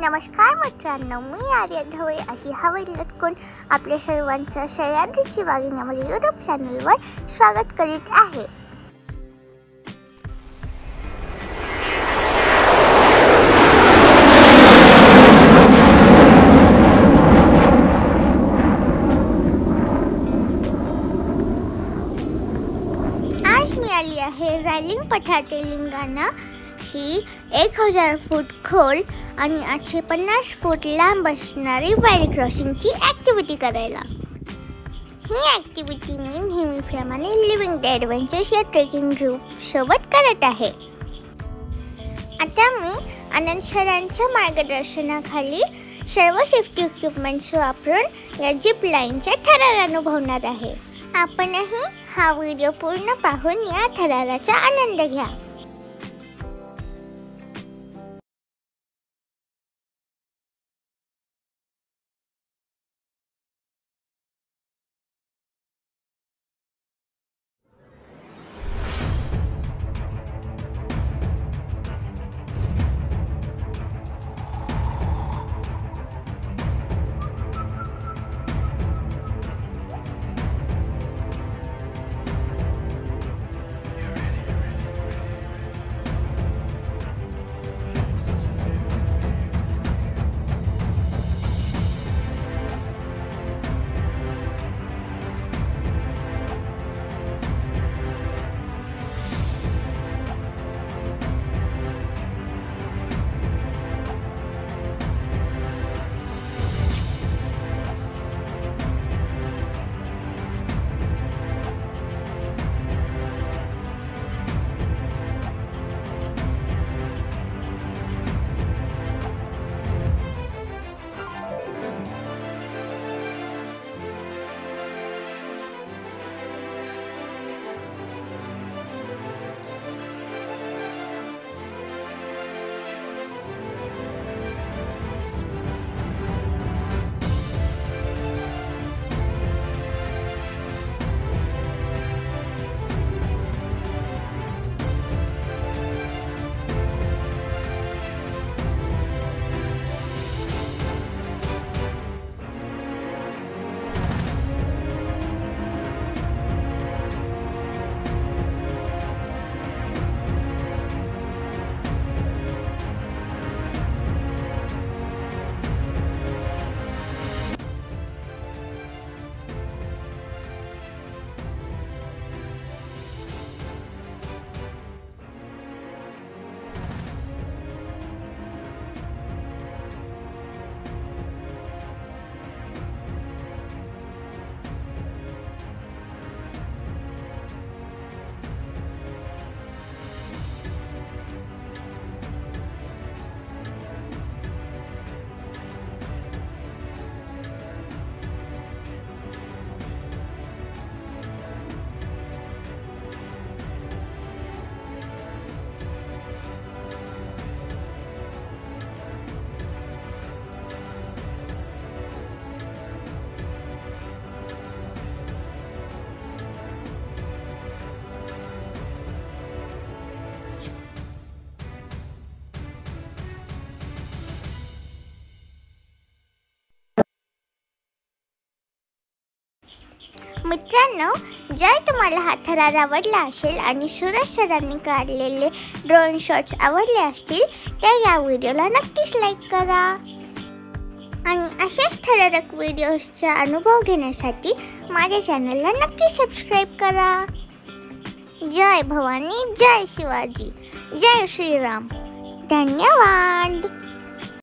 नमस्कार मित्रांनो, मी आर्या ढवळे अशी हवाई लटकून आपल्या सर्वांचं सह्याद्रीची वाघिणीमध्ये यूट्यूब चॅनलवर स्वागत करीत आहे. आज मी आली आहे रायलिंग पठार तेलंगणा ही 1000 फूट खोल आणि 850 फूट लांब असणारी वाईल्ड क्रॉसिंगची ॲक्टिव्हिटी करायला. ही ॲक्टिव्हिटी मी नेहमीप्रमाणे लिव्हिंग ॲडव्हेंचर्स या ट्रेकिंग ग्रुप सोबत करत आहे. आता मी आनंद सरांच्या मार्गदर्शनाखाली सर्व सेफ्टी इक्विपमेंट्स वापरून या झिप लाईनचा थरार अनुभवणार आहे. आपणही हा व्हिडिओ पूर्ण पाहून या थराराचा आनंद घ्या. मित्रांनो, जर तुम्हाला हा थरार आवडला असेल आणि सुरेश सरांनी काढलेले ड्रोन शॉट्स आवडले असतील तर या व्हिडिओला नक्कीच लाईक करा आणि अशाच थरारक व्हिडिओजचा अनुभव घेण्यासाठी माझ्या चॅनलला नक्की सबस्क्राईब करा. जय भवानी, जय शिवाजी, जय श्रीराम. धन्यवाद.